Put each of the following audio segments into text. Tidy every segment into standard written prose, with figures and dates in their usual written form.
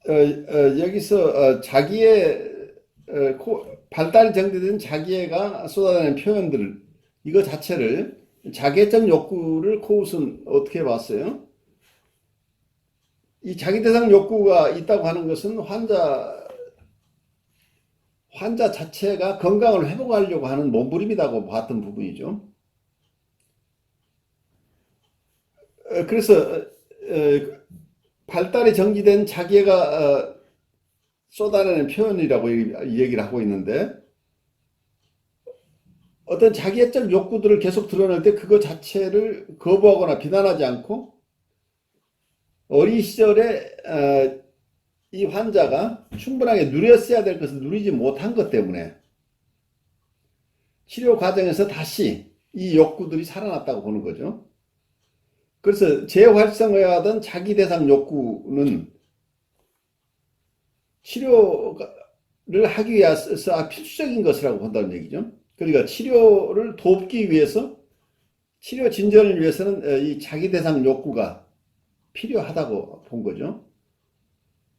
여기서 자기의 발달이 정되된 자기애가 쏟아내는 표현들 이거 자체를 자기애적 욕구를 코웃은 어떻게 봤어요? 이 자기대상 욕구가 있다고 하는 것은 환자 자체가 건강을 회복하려고 하는 몸부림이라고 봤던 부분이죠. 그래서 발달이 정지된 자기애가 쏟아내는 표현이라고 얘기를 하고 있는데 어떤 자기애적 욕구들을 계속 드러낼 때 그거 자체를 거부하거나 비난하지 않고 어린 시절에 이 환자가 충분하게 누렸어야 될 것을 누리지 못한 것 때문에 치료 과정에서 다시 이 욕구들이 살아났다고 보는 거죠. 그래서 재활성화하던 자기 대상 욕구는 치료를 하기 위해서 필수적인 것이라고 본다는 얘기죠. 그러니까 치료를 돕기 위해서 치료 진전을 위해서는 이 자기 대상 욕구가 필요하다고 본 거죠.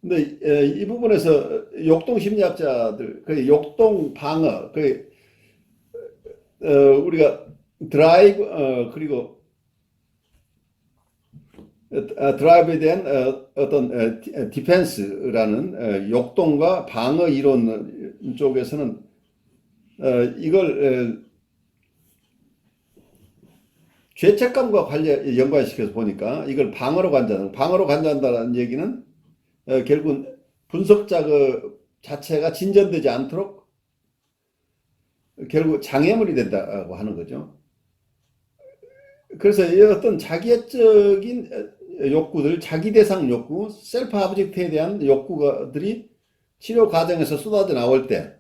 근데 이 부분에서 역동 심리학자들, 그 역동 방어, 그 우리가 드라이브 그리고 드라이브에 대한 어떤 디펜스라는 역동과 방어 이론 쪽에서는 이걸 죄책감과 연관시켜서 보니까 이걸 방어로 간주한다는 얘기는 결국은 분석자 그 자체가 진전되지 않도록 결국 장애물이 된다고 하는 거죠. 그래서 이 어떤 자기애적인 욕구들, 자기 대상 욕구, 셀프 아브젝트에 대한 욕구들이 치료 과정에서 쏟아져 나올 때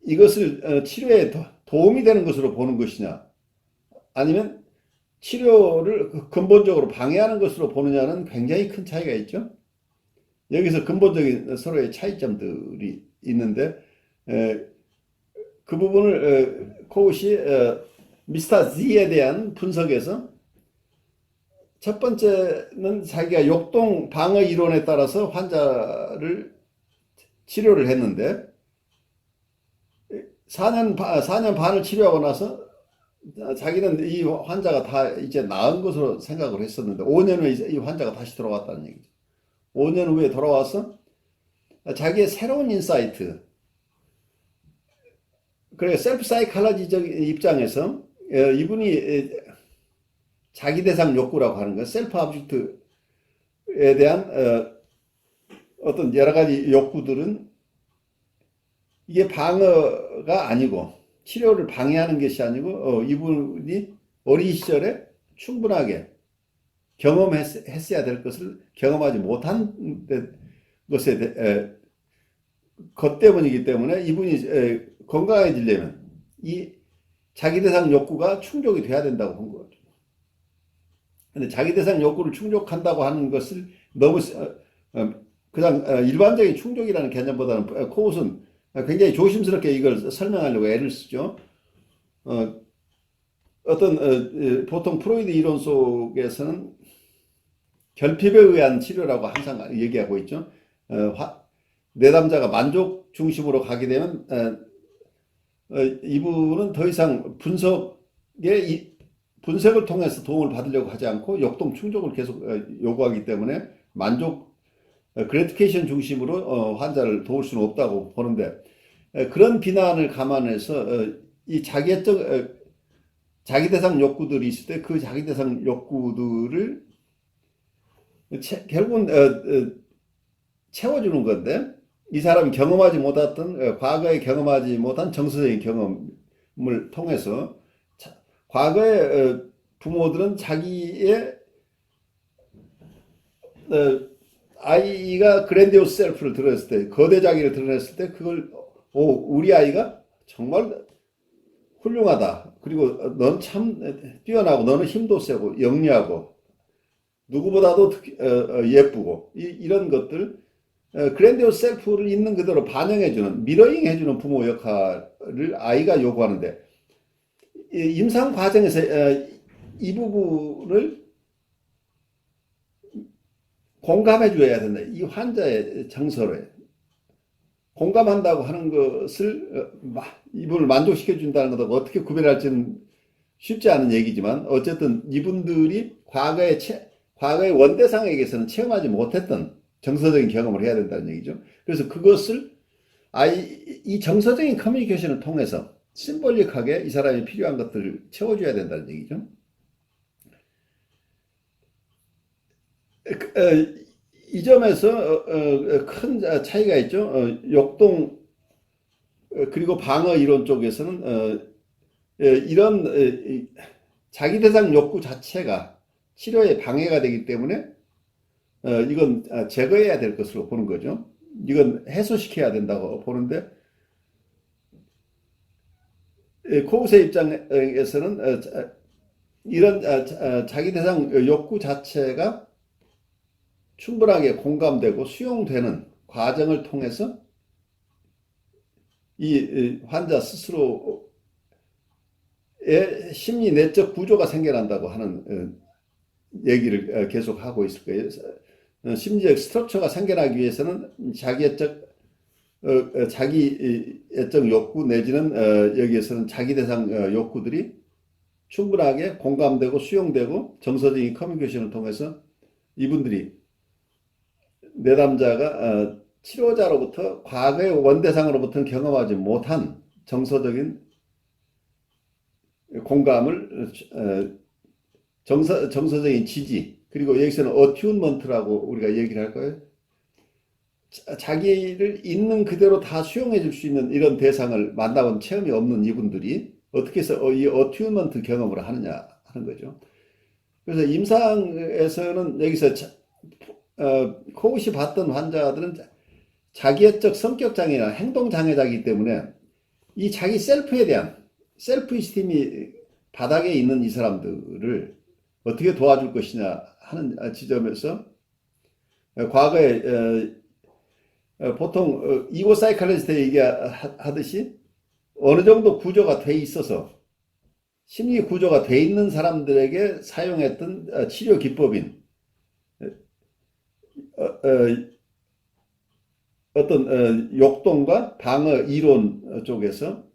이것을 치료에 도움이 되는 것으로 보는 것이냐 아니면 치료를 근본적으로 방해하는 것으로 보느냐는 굉장히 큰 차이가 있죠. 여기서 근본적인 서로의 차이점들이 있는데 그 부분을 코웃이 미스터 Z에 대한 분석에서 첫 번째는 자기가 역동 방어 이론에 따라서 환자를 치료를 했는데 4년 반을 치료하고 나서 자기는 이 환자가 다 이제 나은 것으로 생각을 했었는데 5년 후에 이 환자가 다시 돌아왔다는 얘기죠. 5년 후에 돌아와서 자기의 새로운 인사이트, 그래 셀프 사이칼러지적 입장에서 이분이 자기 대상 욕구라고 하는 거, 셀프 아브젝트에 대한 어떤 여러 가지 욕구들은 이게 방어가 아니고 치료를 방해하는 것이 아니고 이분이 어린 시절에 충분하게 경험했어야 될 것을 경험하지 못한 것 때문이기 때문에 이분이 건강해지려면 이 자기 대상 욕구가 충족이 돼야 된다고 본 거죠. 근데 자기 대상 욕구를 충족한다고 하는 것을 너무 그냥 일반적인 충족이라는 개념보다는 코웃은 굉장히 조심스럽게 이걸 설명하려고 애를 쓰죠. 보통 프로이드 이론 속에서는 결핍에 의한 치료라고 항상 얘기하고 있죠. 내담자가 만족 중심으로 가게 되면 이분은 더 이상 분석을 통해서 도움을 받으려고 하지 않고 역동 충족을 계속 요구하기 때문에 그래티케이션 중심으로 환자를 도울 수는 없다고 보는데 그런 비난을 감안해서 이 자기 대상 욕구들이 있을 때 그 자기 대상 욕구들을 결국은 채워주는 건데 이 사람이 경험하지 못했던 과거에 경험하지 못한 정서적인 경험을 통해서 과거의 부모들은 자기의 아이가 그랜디오스 셀프를 드러냈을 때 거대 자기를 드러냈을 때 그걸 우리 아이가 정말 훌륭하다. 그리고 너는 참 뛰어나고 너는 힘도 세고 영리하고 누구보다도 예쁘고 이런 것들 그랜디오스 셀프를 있는 그대로 반영해주는 미러잉 해주는 부모 역할을 아이가 요구하는데 임상 과정에서 이 부분을 공감해 줘야 된다. 이 환자의 정서를 공감한다고 하는 것을 이분을 만족시켜 준다는 것하고 어떻게 구별할지는 쉽지 않은 얘기지만 어쨌든 이분들이 과거의 원대상에게서는 체험하지 못했던 정서적인 경험을 해야 된다는 얘기죠. 그래서 그것을 이 정서적인 커뮤니케이션을 통해서 심볼릭하게 이 사람이 필요한 것들을 채워줘야 된다는 얘기죠. 이 점에서 큰 차이가 있죠. 역동 그리고 방어 이론 쪽에서는 이런 자기 대상 욕구 자체가 치료에 방해가 되기 때문에 이건 제거해야 될 것으로 보는 거죠. 이건 해소시켜야 된다고 보는데 코우세 입장에서는 이런 자기 대상 욕구 자체가 충분하게 공감되고 수용되는 과정을 통해서 이 환자 스스로의 심리 내적 구조가 생겨난다고 하는 얘기를 계속하고 있을 거예요. 심리적 스트럭처가 생겨나기 위해서는 자기애적 욕구 내지는 여기에서는 자기 대상 욕구들이 충분하게 공감되고 수용되고 정서적인 커뮤니케이션을 통해서 이분들이 내담자가 치료자로부터 과거의 원대상으로부터는 경험하지 못한 정서적인 공감을 정서적인 지지 그리고 여기서는 어튜먼트라고 우리가 얘기를 할 거예요. 자기를 있는 그대로 다 수용해 줄 수 있는 이런 대상을 만나본 체험이 없는 이분들이 어떻게 해서 이 어튜먼트 경험을 하느냐 하는 거죠. 그래서 임상에서는 여기서 코웃이 봤던 환자들은 자기애적 성격장애나 행동장애자이기 때문에 이 자기 셀프에 대한 셀프 이스팀이 바닥에 있는 이 사람들을 어떻게 도와줄 것이냐 하는 지점에서 과거에 보통 이고 사이칼리스트 얘기하듯이 어느 정도 구조가 돼 있어서 심리 구조가 돼 있는 사람들에게 사용했던 치료 기법인 어떤 욕동과 방어 이론 쪽에서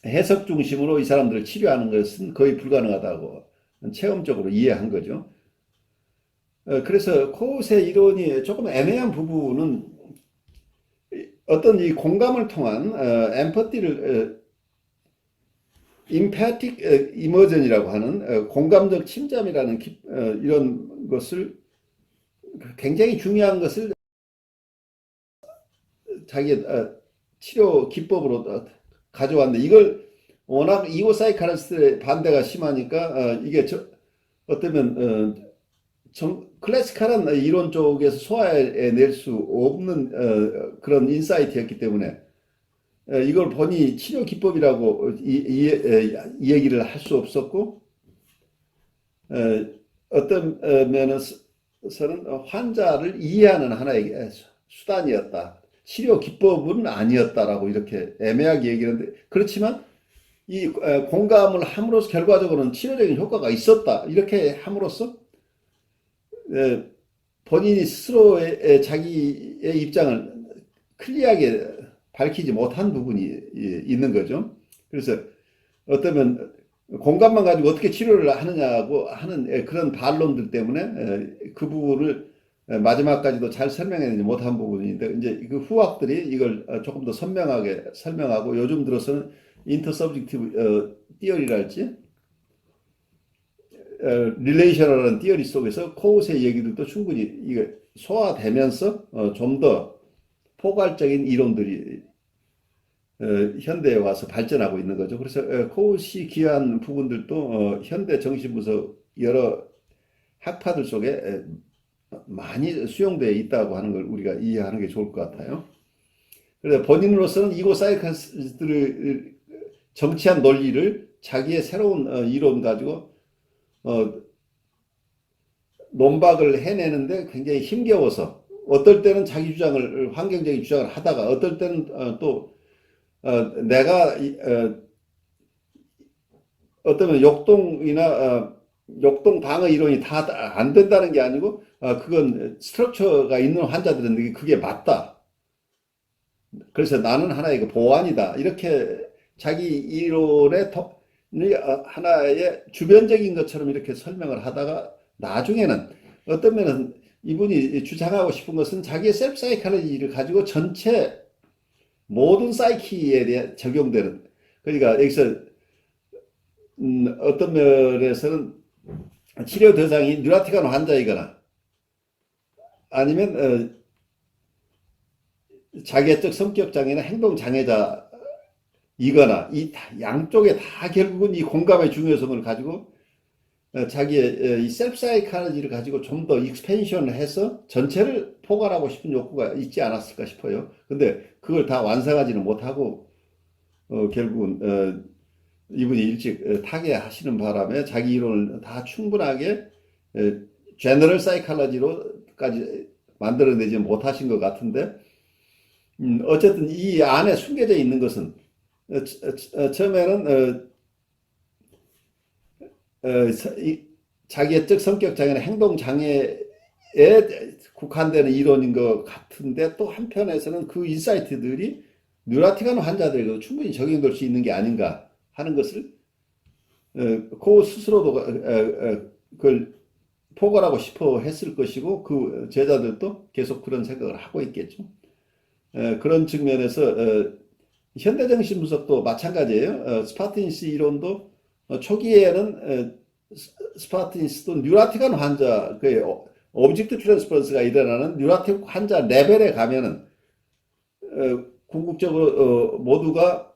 해석 중심으로 이 사람들을 치료하는 것은 거의 불가능하다고 체험적으로 이해한 거죠. 그래서 코웃의 이론이 조금 애매한 부분은 어떤 이 공감을 통한 엠퍼티를 임패틱 이머전이라고 하는 공감적 침잠이라는 이런 것을 굉장히 중요한 것을 자기 치료 기법으로 가져왔는데 이걸 워낙 이고 사이칼리스트의 반대가 심하니까 이게 어쩌면 클래시컬한 이론 쪽에서 소화해낼 수 없는 그런 인사이트였기 때문에 이걸 본인이 치료 기법이라고 얘기를 할 수 없었고 어떤 면에서는 환자를 이해하는 하나의 수단이었다. 치료 기법은 아니었다라고 이렇게 애매하게 얘기하는데 그렇지만 이 공감을 함으로써 결과적으로는 치료적인 효과가 있었다. 이렇게 함으로써 본인이 스스로의 자기의 입장을 클리어하게 밝히지 못한 부분이 있는 거죠. 그래서 어쩌면 공감만 가지고 어떻게 치료를 하느냐고 하는 그런 반론들 때문에 그 부분을 마지막까지도 잘 설명하지 못한 부분인데 이제 그 후학들이 이걸 조금 더 선명하게 설명하고 요즘 들어서는 인터서브젝티브 띠어리랄지 릴레이셔널한 띠어리 속에서 코웃의 얘기들도 충분히 이게 소화되면서 좀 더 포괄적인 이론들이 현대에 와서 발전하고 있는 거죠. 그래서 코웃이 기여한 부분들도 현대 정신분석 여러 학파들 속에 많이 수용되어 있다고 하는 걸 우리가 이해하는 게 좋을 것 같아요. 그래서 본인으로서는 이고 사이칼리스트를 정치한 논리를 자기의 새로운 이론 가지고 논박을 해내는데 굉장히 힘겨워서 어떨 때는 자기 주장을 환경적인 주장을 하다가 어떨 때는 또 내가 어떤 욕동이나 욕동 방어 이론이 다 안 된다는 게 아니고 그건 스트럭처가 있는 환자들은 그게 맞다. 그래서 나는 하나의 그 보완이다. 이렇게 자기 이론의 하나의 주변적인 것처럼 이렇게 설명을 하다가 나중에는 어떤 면은 이분이 주장하고 싶은 것은 자기의 셀프 사이칼로지를 가지고 전체 모든 사이키에 대해 적용되는, 그러니까 여기서 어떤 면에서는 치료 대상이 뉴라티칸 환자이거나 아니면 자기애적 성격 장애나 행동 장애자이거나 이 양쪽에 다 결국은 이 공감의 중요성을 가지고 자기의 이 셀프 사이칼로지를 가지고 좀 더 익스펜션을 해서 전체를 포괄하고 싶은 욕구가 있지 않았을까 싶어요. 근데 그걸 다 완성하지는 못하고 결국은 이분이 일찍 타계하시는 바람에 자기 이론을 다 충분하게 제너럴 사이칼로지로까지 만들어내지 못하신 것 같은데, 어쨌든 이 안에 숨겨져 있는 것은 처음에는 자기애적 성격 장애나 행동 장애에 국한되는 이론인 것 같은데, 또 한편에서는 그 인사이트들이 뉴라티칸 환자들에게도 충분히 적용될 수 있는 게 아닌가 하는 것을 그 스스로도 그걸 포괄하고 싶어 했을 것이고, 그 제자들도 계속 그런 생각을 하고 있겠죠. 그런 측면에서 현대정신분석도 마찬가지예요. 스파르타니스 이론도 초기에는 스파르타니스도 뉴라티칸 환자, 그 오브젝트 트랜스퍼런스가 일어나는 뉴라틱 환자 레벨에 가면은 궁극적으로 모두가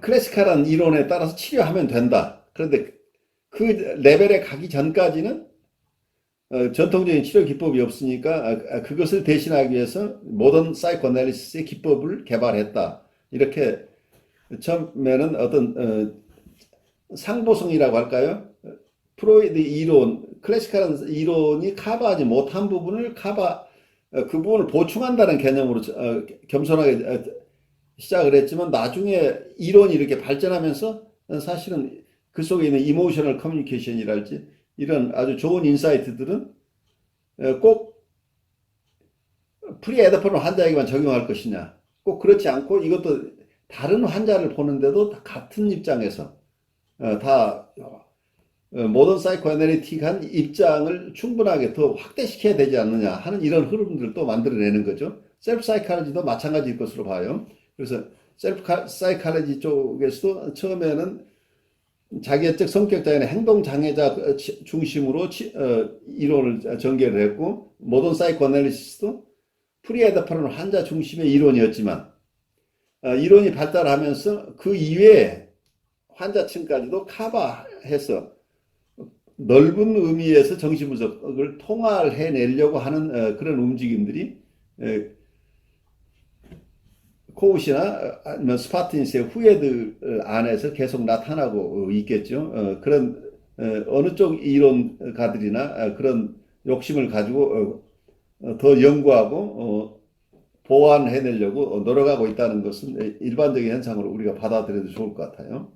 클래시컬한 이론에 따라서 치료하면 된다. 그런데 그 레벨에 가기 전까지는 전통적인 치료 기법이 없으니까 그것을 대신하기 위해서 모던 사이코애널리시스의 기법을 개발했다. 이렇게 처음에는 어떤 상보성이라고 할까요? 프로이드 이론, 클래시컬한 이론이 커버하지 못한 부분을 그 부분을 보충한다는 개념으로 겸손하게 시작을 했지만, 나중에 이론이 이렇게 발전하면서 사실은 그 속에 있는 이모셔널 커뮤니케이션이랄지 이런 아주 좋은 인사이트들은 꼭 프리에더퍼런 환자에게만 적용할 것이냐, 꼭 그렇지 않고 이것도 다른 환자를 보는데도 같은 입장에서 다 모던 사이코애널리틱한 입장을 충분하게 더 확대시켜야 되지 않느냐 하는 이런 흐름들을 또 만들어내는 거죠. 셀프 사이칼로지도 마찬가지일 것으로 봐요. 그래서 셀프 사이칼로지 쪽에서도 처음에는 자기애적 성격 장애나 행동 장애자 중심으로 이론을 전개를 했고, 모던 사이코애널리시스도 프리에더퍼런 환자 중심의 이론이었지만 이론이 발달하면서 그 이외에 환자층까지도 커버해서 넓은 의미에서 정신분석을 통할해내려고 하는 그런 움직임들이 코우시나 아니면 스파르타니스의 후예들 안에서 계속 나타나고 있겠죠. 그런 어느 쪽 이론가들이나 그런 욕심을 가지고 더 연구하고 보완해내려고 노력하고 있다는 것은 일반적인 현상으로 우리가 받아들여도 좋을 것 같아요.